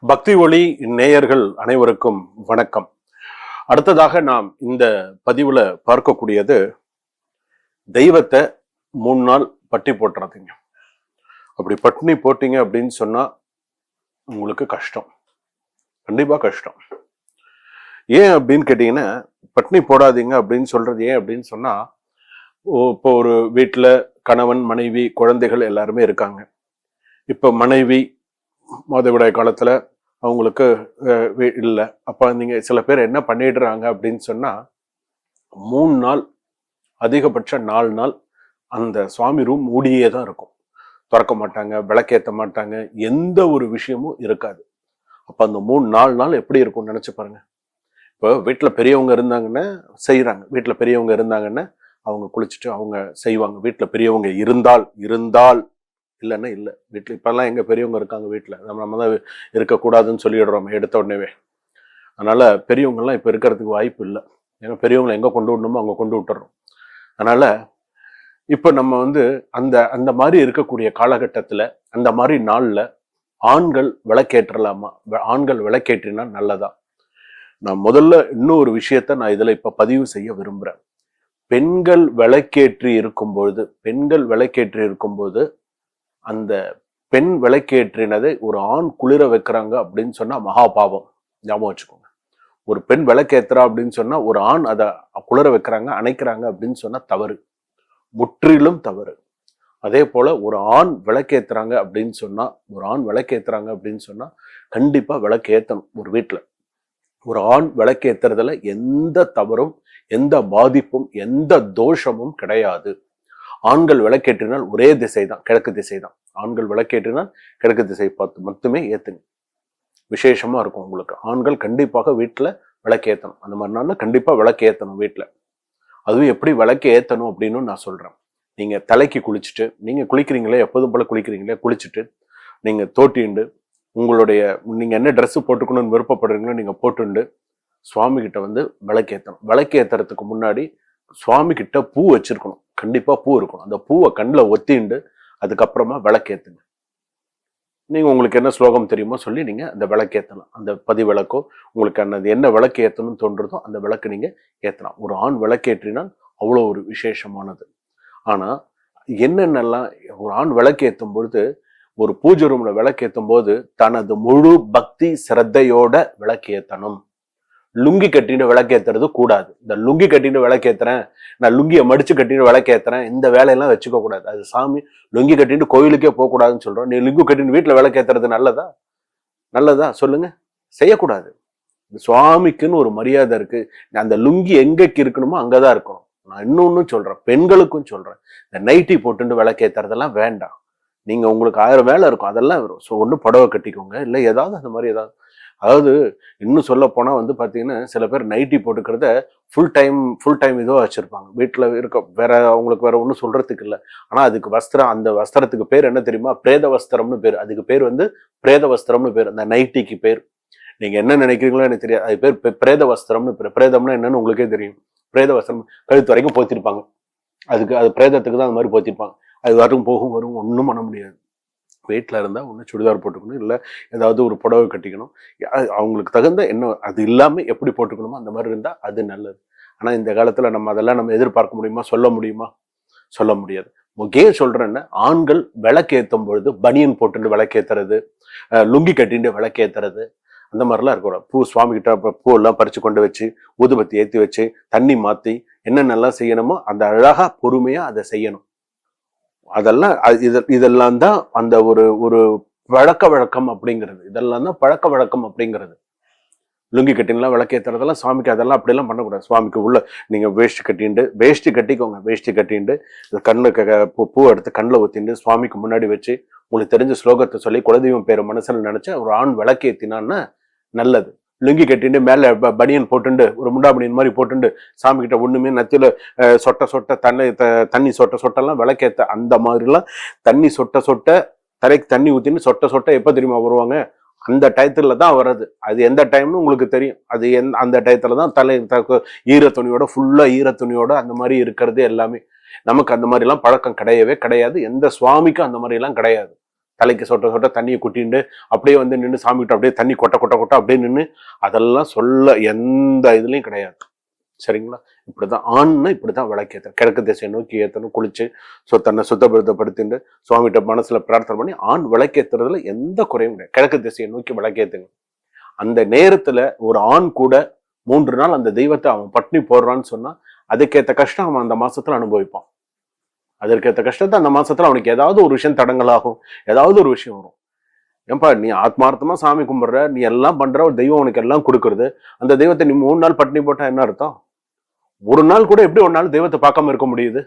பக்தி ஒளி நேயர்கள் அனைவருக்கும் வணக்கம். அடுத்ததாக நாம் இந்த பதிவுல பார்க்கக்கூடியது தெய்வத்தை 3 நாள் பட்டி போட்டுறாதீங்க. அப்படி பட்டினி போட்டீங்க அப்படின்னு சொன்னா உங்களுக்கு கஷ்டம், கண்டிப்பா கஷ்டம். ஏன் அப்படின்னு கேட்டீங்கன்னா, பட்டினி போடாதீங்க அப்படின்னு சொல்றது ஏன் அப்படின்னு சொன்னா, இப்போ ஒரு வீட்டுல கணவன் மனைவி குழந்தைகள் எல்லாருமே இருக்காங்க. இப்ப மனைவி மாதவிடாய் காலத்துல அவங்களுக்கு இல்லை. அப்ப நீங்க சில பேர் என்ன பண்ணிடுறாங்க அப்படின்னு சொன்னா, 3 நாள் அதிகபட்சம் 4 நாள் அந்த சுவாமி ரூம் மூடியே தான் இருக்கும். திறக்க மாட்டாங்க, விளக்கேற்ற மாட்டாங்க, எந்த ஒரு விஷயமும் இருக்காது. அப்ப அந்த 3-4 நாள் எப்படி இருக்கும்னு நினைச்சு பாருங்க. இப்போ வீட்டுல பெரியவங்க இருந்தாங்கன்னா செய்யறாங்க, வீட்டுல பெரியவங்க இருந்தாங்கன்னா அவங்க குளிச்சுட்டு அவங்க செய்வாங்க. வீட்டுல பெரியவங்க இருந்தால் இல்லைன்னா இல்லை. வீட்டுல இப்பெல்லாம் எங்க பெரியவங்க இருக்காங்க வீட்டுல, நம்ம தான் இருக்கக்கூடாதுன்னு சொல்லிடுறோம் எடுத்த உடனேவே. அதனால பெரியவங்கெல்லாம் இப்ப இருக்கிறதுக்கு வாய்ப்பு இல்லை. ஏன்னா பெரியவங்களை எங்க கொண்டு விடணுமோ அங்க கொண்டு விட்டுறோம். அதனால இப்ப நம்ம அந்த அந்த மாதிரி இருக்கக்கூடிய காலகட்டத்துல அந்த மாதிரி நாள்ல ஆண்கள் விளக்கேற்றலாமா? ஆண்கள் விளக்கேற்றினா நல்லதா? நான் முதல்ல இன்னொரு விஷயத்த நான் இதுல இப்ப பதிவு செய்ய விரும்புறேன். பெண்கள் விளக்கேற்றி இருக்கும்போது அந்த பெண் விளக்கேற்றினதை ஒரு ஆண் குளிர வைக்கிறாங்க அப்படின்னு சொன்னா மகா பாவம். ஞாபகம் வச்சுக்கோங்க. ஒரு பெண் விளக்கேத்துறா அப்படின்னு சொன்னா ஒரு ஆண் அதை குளிர வைக்கிறாங்க, அணைக்கிறாங்க அப்படின்னு சொன்னா தவறு, முற்றிலும் தவறு. அதே போல ஒரு ஆண் விளக்கேத்துறாங்க அப்படின்னு சொன்னா கண்டிப்பா விளக்கு ஏத்தணும். ஒரு வீட்டுல ஒரு ஆண் விளக்கேத்துறதுல எந்த தவறும், எந்த பாதிப்பும், எந்த தோஷமும் கிடையாது. ஆண்கள் விளக்கேற்றினால் ஒரே திசை தான், கிழக்கு திசை தான். ஆண்கள் விளக்கேற்றினால் கிழக்கு திசை பார்த்து மட்டுமே ஏத்துங்க, விசேஷமா இருக்கும் உங்களுக்கு. ஆண்கள் கண்டிப்பாக வீட்டுல விளக்கேற்றணும். அந்த மாதிரி நாள்ல கண்டிப்பா விளக்கு ஏத்தணும் வீட்டுல. அதுவும் எப்படி விளக்கு ஏத்தணும் அப்படின்னு நான் சொல்றேன். நீங்க தலைக்கு குளிச்சுட்டு, நீங்க குளிக்கிறீங்களே எப்போதும் போல குளிக்கிறீங்களே, குளிச்சுட்டு நீங்க தோட்டிண்டு உங்களுடைய நீங்க என்ன ட்ரெஸ் போட்டுக்கணும்னு விருப்பப்படுறீங்களோ நீங்க போட்டுண்டு சுவாமி கிட்ட விளக்கேற்றணும். விளக்கு ஏத்துறதுக்கு முன்னாடி சுவாமி கிட்ட பூ வச்சிருக்கணும், கண்டிப்பா பூ இருக்கணும். அந்த பூவை கண்ணில் ஒத்திண்டு அதுக்கப்புறமா விளக்கேத்துங்க. நீங்க உங்களுக்கு என்ன ஸ்லோகம் தெரியுமோ சொல்லி நீங்க அந்த விளக்கேற்றலாம். அந்த விளக்கோ உங்களுக்கு என்ன விளக்கு ஏற்றணும்னு தோன்றதோ அந்த விளக்கு நீங்க ஏற்றலாம். ஒரு ஆண் விளக்கேற்றினால் அவ்வளோ ஒரு விசேஷமானது. ஆனா என்னென்னலாம் ஒரு ஆண் விளக்கேற்றும் பொழுது, ஒரு பூஜை ரூம்ல விளக்கேற்றும் போது தனது முழு பக்தி சிரத்தையோட விளக்கேற்றணும். லுங்கி கட்டிட்டு விளக்கேத்துறது கூடாது. இந்த லுங்கி கட்டிட்டு விளக்கேத்துறேன், நான் லுங்கியை மடிச்சு கட்டிட்டு விளக்கேத்துறேன், இந்த வேலையெல்லாம் வச்சுக்க கூடாது. அது சாமி லுங்கி கட்டிட்டு கோயிலுக்கே போக கூடாதுன்னு சொல்றோம். நீ லுங்கி கட்டிட்டு வீட்டுல விளக்கேத்துறது நல்லதா சொல்லுங்க? செய்யக்கூடாது. சுவாமிக்குன்னு ஒரு மரியாதை இருக்கு. அந்த லுங்கி எங்கக்கு இருக்கணுமோ அங்கதான் இருக்கணும். நான் இன்னொன்னு சொல்றேன், பெண்களுக்கும் சொல்றேன், இந்த நைட்டி போட்டுட்டு விளக்கேத்துறதெல்லாம் வேண்டாம். நீங்க உங்களுக்கு 1000 வேலை இருக்கும், அதெல்லாம் வரும். ஸோ ஒண்ணு புடவை கட்டிக்கோங்க, இல்லை ஏதாவது அந்த மாதிரி ஏதாவது. அதாவது இன்னும் சொல்ல போனா பாத்தீங்கன்னா சில பேர் நைட்டி போட்டுக்கிறத ஃபுல் டைம் இதோ வச்சிருப்பாங்க. வீட்டுல இருக்க வேற அவங்களுக்கு வேற ஒன்றும் சொல்றதுக்கு இல்லை. ஆனா அதுக்கு வஸ்திரம், அந்த வஸ்திரத்துக்கு பேர் என்ன தெரியுமா? பிரேத வஸ்திரம்னு பேர். அதுக்கு பேர் பிரேத வஸ்திரம்னு பேர். அந்த நைட்டிக்கு பேர் நீங்க என்ன நினைக்கிறீங்களோ எனக்கு தெரியாது, அது பேர் பிரேத வஸ்திரம்னு பேர். பிரேதம்னா என்னன்னு உங்களுக்கே தெரியும். பிரேத வஸ்திரம் கழுத்து வரைக்கும் போத்திருப்பாங்க. அது பிரேதத்துக்கு தான் அந்த மாதிரி போத்திருப்பாங்க. அது வரும் போகும் வரும், ஒன்றும் பண்ண முடியாது. வீட்டில் இருந்தால் ஒன்று சுடிதார் போட்டுக்கணும், இல்லை ஏதாவது ஒரு புடவை கட்டிக்கணும். அவங்களுக்கு தகுந்த என்ன அது இல்லாமல் எப்படி போட்டுக்கணுமோ அந்த மாதிரி இருந்தால் அது நல்லது. ஆனால் இந்த காலத்தில் அதெல்லாம் எதிர்பார்க்க முடியுமா? சொல்ல முடியாது. முக்கியம் சொல்றேன்னா, ஆண்கள் விளக்கேற்றும் பொழுது பனியன் போட்டுட்டு விளக்கேத்துறது, லுங்கி கட்டிட்டு விளக்கேத்துறது, அந்த மாதிரிலாம் இருக்கக்கூடாது. பூ சுவாமி கிட்ட பூ எல்லாம் பறிச்சு கொண்டு வச்சு ஊதுபத்தி ஏற்றி வச்சு தண்ணி மாற்றி என்னென்னலாம் செய்யணுமோ அந்த அழகா பொறுமையா அதை செய்யணும். அதெல்லாம் இதெல்லாம் தான் அந்த ஒரு பழக்க வழக்கம் அப்படிங்கிறது. இதெல்லாம் தான் பழக்க வழக்கம் அப்படிங்கிறது. லுங்கி கட்டின்லாம் விளக்கேத்துறதெல்லாம் சுவாமிக்கு அதெல்லாம் அப்படியெல்லாம் பண்ணக்கூடாது. சுவாமிக்கு உள்ள நீங்க வேஷ்டி கட்டிக்கோங்க. வேஷ்டி கட்டிண்டு கண்ணுக்கு பூ எடுத்து கண்ணில் ஊத்திண்டு சுவாமிக்கு முன்னாடி வச்சு உங்களுக்கு தெரிஞ்ச ஸ்லோகத்தை சொல்லி குலதெய்வம் பேரை மனசுல நினைச்சு ஒரு ஆண் விளக்கேத்தினான்னா நல்லது. லுங்கி கட்டிட்டு மேல பனியன் போட்டுண்டு ஒரு முண்டா பனியன் மாதிரி போட்டுண்டு சாமி கிட்ட ஒண்ணுமே நத்தில சொட்ட தண்ணி சொட்டெல்லாம் விளக்கேத்த அந்த மாதிரிலாம் தண்ணி சொட்ட தலைக்கு தண்ணி ஊத்தின்னு சொட்ட எப்ப தெரியுமா வருவாங்க? அந்த டயத்துல தான் வர்றது. அது எந்த டைம்னு உங்களுக்கு தெரியும். அது அந்த டயத்துல தான் தலை ஈரத்துணியோட ஃபுல்லா ஈரத்துணியோட அந்த மாதிரி இருக்கிறது எல்லாமே. நமக்கு அந்த மாதிரி எல்லாம் பழக்கம் கிடையவே கிடையாது. எந்த சுவாமிக்கும் அந்த மாதிரி எல்லாம் கிடையாது. தலைக்கு சொட்ட சொட்ட தண்ணியை கொட்டிண்டு அப்படியே வந்து நின்று சாமிகிட்ட அப்படியே தண்ணி கொட்ட கொட்ட கொட்ட அப்படியே நின்று அதெல்லாம் சொல்ல எந்த இதுலயும் கிடையாது. சரிங்களா? இப்படிதான் ஆண்னா இப்படிதான் விளக்கேற்றணும். கிழக்கு திசையை நோக்கி ஏற்றணும். குளிச்சு தன்னை சுத்தப்படுத்தப்படுத்திட்டு சுவாமிகிட்ட மனசுல பிரார்த்தனை பண்ணி ஆண் விளக்கேற்றுறதுல எந்த குறையும் கிடையாது. கிழக்கு திசையை நோக்கி விளக்கேற்றுங்க. அந்த நேரத்துல ஒரு ஆண் கூட 3 நாள் அந்த தெய்வத்தை அவன் பட்னி போடுறான்னு சொன்னா அதுக்கேற்ற கஷ்டம் அவன் அந்த மாசத்துல அனுபவிப்பான். அதற்கேற்ற கஷ்டத்தை அந்த மாசத்துல அவனுக்கு ஏதாவது ஒரு விஷயம் தடங்களாகும், ஏதாவது ஒரு விஷயம் வரும். ஏன்பா நீ ஆத்மார்த்தமா சாமி கும்பிடுற, நீ எல்லாம் பண்ற, ஒரு தெய்வம் உனக்கு எல்லாம் கொடுக்குறது, அந்த தெய்வத்தை நீ 3 நாள் பட்னி போட்டா என்ன அர்த்தம்? ஒரு நாள் கூட எப்படி ஒரு நாள் தெய்வத்தை பார்க்காம இருக்க முடியுது?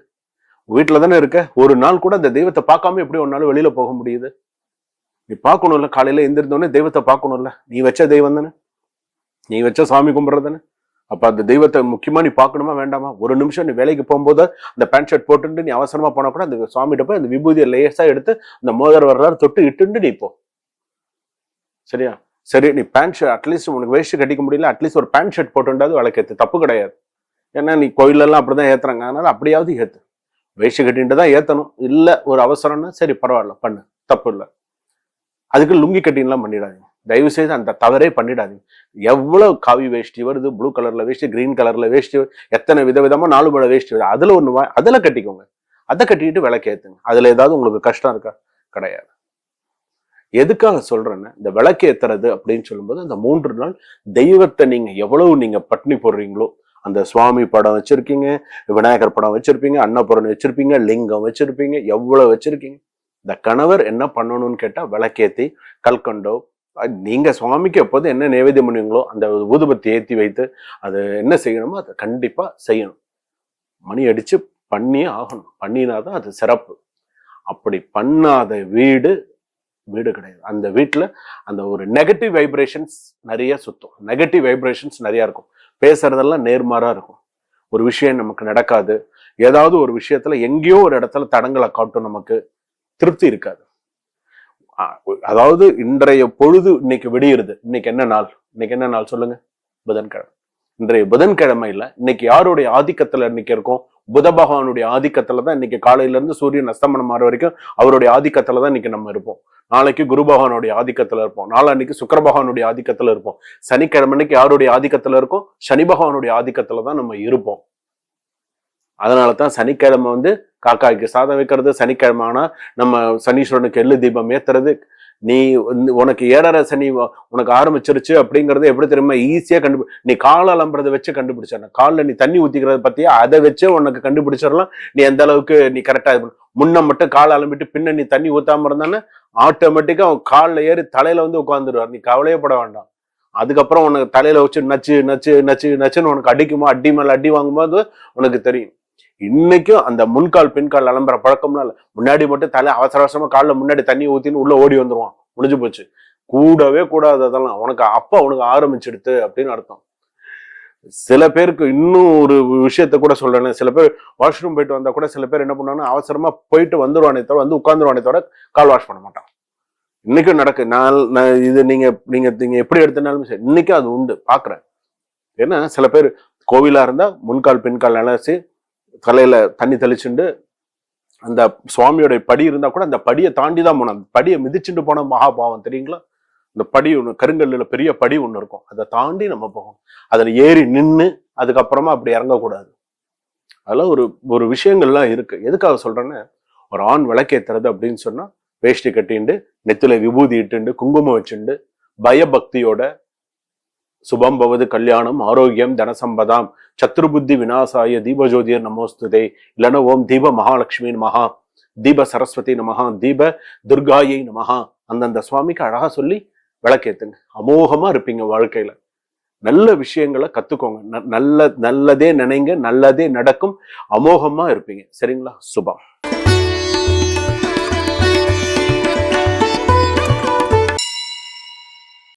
வீட்டுல தானே இருக்க, ஒரு நாள் கூட அந்த தெய்வத்தை பார்க்காம எப்படி ஒரு நாள் வெளியில போக முடியுது? நீ பார்க்கணும்ல, காலையில எந்திருந்தோடனே தெய்வத்தை பார்க்கணும்ல. நீ வச்ச தெய்வம் தானே, நீ வச்ச சாமி கும்பிடுறது தானே. அப்ப அந்த தெய்வத்தை முக்கியமா நீ பார்க்கணுமா வேண்டாமா? ஒரு நிமிஷம் நீ வேலைக்கு போகும்போது அந்த பேண்ட் ஷர்ட் போட்டுட்டு நீ அவசரமா போனா கூட அந்த சுவாமிகிட்ட போய் அந்த விபூதியை லேசா எடுத்து அந்த மோதிர வரலாறு தொட்டு இட்டுண்டு நீ போ. சரியா? சரி, நீ பேண்ட் ஷர்ட் அட்லீஸ்ட் உனக்கு வேஷ்டி கட்டிக்க முடியல, அட்லீஸ்ட் ஒரு பேண்ட் ஷர்ட் போட்டுண்டாவது விளக்கேத்து, தப்பு கிடையாது. ஏன்னா நீ கோயிலெல்லாம் அப்படிதான் ஏத்துறாங்க, அதனால அப்படியாவது ஏத்து. வேஷ்டி கட்டிட்டு தான் ஏத்தணும். இல்ல ஒரு அவசரம்னா சரி பரவாயில்ல பண்ணு, தப்பு இல்லை. அதுக்கு லுங்கி கட்டின்லாம் பண்ணிடாதீங்க. தயவு செய்து அந்த தவறே பண்ணிடாதீங்க. எவ்வளவு காவி வேஷ்டி வருது, ப்ளூ கலர்ல வேஷ்டி, கிரீன் கலர்ல வேஷ்டி, எத்தனை விதவிதமா 4 பட வேஷ்டி வருது, அதுல ஒண்ணு அதுல கட்டிக்கோங்க. அதை கட்டிக்கிட்டு விளக்கேத்துங்க. அதுல ஏதாவது உங்களுக்கு கஷ்டம் இருக்கா? கிடையாது. எதுக்காக சொல்றேன்னா, இந்த விளக்கேத்துறது அப்படின்னு சொல்லும்போது அந்த 3 நாள் தெய்வத்தை நீங்க எவ்வளவு நீங்க பட்னி போடுறீங்களோ, அந்த சுவாமி படம் வச்சிருக்கீங்க, விநாயகர் படம் வச்சிருப்பீங்க, அன்னபூரணி வச்சிருப்பீங்க, லிங்கம் வச்சிருப்பீங்க, எவ்வளவு வச்சிருக்கீங்க. இந்த கணவர் என்ன பண்ணணும்னு கேட்டா விளக்கேத்தி கல்கண்டோ, நீங்க சுவாமிக்கு எப்போது என்ன நைவேத்தியம் பண்ணுவீங்களோ அந்த ஊதுபத்தி ஏற்றி வைத்து அது என்ன செய்யணுமோ அதை கண்டிப்பா செய்யணும். மணி அடிச்சு பண்ணியே ஆகணும். பண்ணினாதான் அது சிறப்பு. அப்படி பண்ணாத வீடு வீடு கிடையாது. அந்த வீட்டுல அந்த ஒரு நெகட்டிவ் வைப்ரேஷன்ஸ் நிறைய சுத்தும். நெகட்டிவ் வைப்ரேஷன்ஸ் நிறைய இருக்கும். பேசுறதெல்லாம் நேர்மாறா இருக்கும். ஒரு விஷயம் நமக்கு நடக்காது. ஏதாவது ஒரு விஷயத்துல எங்கேயோ ஒரு இடத்துல தடங்களை காட்டும். நமக்கு திருப்தி இருக்காது. அதாவது இன்றைய பொழுது இன்னைக்கு விடியுறது. இன்னைக்கு என்ன நாள்? இன்னைக்கு என்ன நாள் சொல்லுங்க? புதன்கிழமை. இன்றைய புதன்கிழமையில இன்னைக்கு யாருடைய ஆதிக்கத்துல இன்னைக்கு இருக்கும்? புத பகவானுடைய ஆதிக்கத்துலதான் இன்னைக்கு காலையில இருந்து சூரியன் அஸ்தமனம் ஆற வரைக்கும் அவருடைய ஆதிக்கத்துலதான் இன்னைக்கு நம்ம இருப்போம். நாளைக்கு குரு பகவானுடைய ஆதிக்கத்துல இருப்போம். நாளன்னைக்கு சுக்கிர பகவானுடைய ஆதிக்கத்துல இருப்போம். சனிக்கிழமை அன்னைக்கு யாருடைய ஆதிக்கத்துல இருக்கும்? சனி பகவானுடைய ஆதிக்கத்துலதான் நம்ம இருப்போம். அதனாலதான் சனிக்கிழமை வந்து காக்காய்க்கு சாதம் வைக்கிறது, சனிக்கிழமை ஆனா நம்ம சனீஸ்வரனுக்கு எள்ளு தீபம் ஏத்துறது. நீ உனக்கு 7.5 சனி உனக்கு ஆரம்பிச்சிருச்சு அப்படிங்கறது எப்படி தெரியுமா? ஈஸியா நீ கால் அலம்புறதை வச்சு கண்டுபிடிச்ச. காலில் நீ தண்ணி ஊத்திக்கிறத பத்தியா அதை வச்சு உனக்கு கண்டுபிடிச்சிடலாம். நீ எந்த அளவுக்கு நீ கரெக்டா முன்ன மட்டும் கால் அலம்பிட்டு பின்ன நீ தண்ணி ஊத்தாம இருந்தானே ஆட்டோமேட்டிக்கா அவன் காலில் ஏறி தலையில வந்து உட்காந்துருவார். நீ கவலையே பட வேண்டாம். அதுக்கப்புறம் உனக்கு தலையில வச்சு நச்சு நச்சு நச்சு நச்சுன்னு உனக்கு அடிக்குமா, அடி மேல அடி வாங்கும்போது உனக்கு தெரியும். இன்னைக்கும் அந்த முன்கால் பின்கால் அலம்புற பழக்கம்லாம் இல்லை. முன்னாடி மட்டும் தலை அவசர அவசரமா காலில் முன்னாடி தண்ணி ஊத்தின்னு உள்ள ஓடி வந்துருவான். முடிஞ்சு போச்சு. கூடவே கூடாது. அதெல்லாம் உனக்கு உனக்கு ஆரம்பிச்சிடுத்து அப்படின்னு அர்த்தம். சில பேருக்கு இன்னும் ஒரு விஷயத்த கூட சொல்றேன். சில பேர் வாஷ்ரூம் போயிட்டு வந்தா கூட சில பேர் என்ன பண்ணுவாங்கன்னா அவசரமா போயிட்டு வந்துருவானே தவிர வந்து உட்காந்துருவானே தவிர கால் வாஷ் பண்ண மாட்டான். இன்னைக்கும் நடக்கு. நான் இது நீங்க நீங்க நீங்க எப்படி எடுத்தனாலும் சரி இன்னைக்கும் அது உண்டு, பாக்குறேன். ஏன்னா சில பேர் கோவிலா இருந்தா முன்கால் பின்கால் அலசி தலையில தண்ணி தெளிச்சுண்டு அந்த சுவாமியோட படி இருந்தா கூட அந்த படியை தாண்டி தான் போனோம். அந்த படியை மிதிச்சுட்டு போன மகாபாவம் தெரியுங்களா? இந்த படி ஒண்ணு கருங்கல்ல பெரிய படி ஒண்ணு இருக்கும். அதை தாண்டி நம்ம போகணும். அதுல ஏறி நின்று அதுக்கப்புறமா அப்படி இறங்கக்கூடாது. அதெல்லாம் ஒரு விஷயங்கள்லாம் இருக்கு. எதுக்காக சொல்றேன்னா, ஒரு ஆண் விளக்கேத்துறது அப்படின்னு சொன்னா வேஷ்டி கட்டிண்டு நெத்தில விபூதி இட்டுண்டு குங்குமம் வச்சுண்டு பயபக்தியோட சுபம் பவது கல்யாணம் ஆரோக்கியம் தனசம்பதாம் சத்ருபுத்தி விநாசாய தீபஜோதியர் நமோஸ்துதே, இல்லைன்னா ஓம் தீப மகாலட்சுமி நமஹா, தீப சரஸ்வதி நமஹா, தீப துர்காயை நமஹா. அந்தந்த சுவாமிக்கு அழகா சொல்லி விளக்கேத்துங்க. அமோகமா இருப்பீங்க வாழ்க்கையில. நல்ல விஷயங்களை கத்துக்கோங்க. நல்லதே நினைங்க, நல்லதே நடக்கும். அமோகமா இருப்பீங்க. சரிங்களா? சுபம்.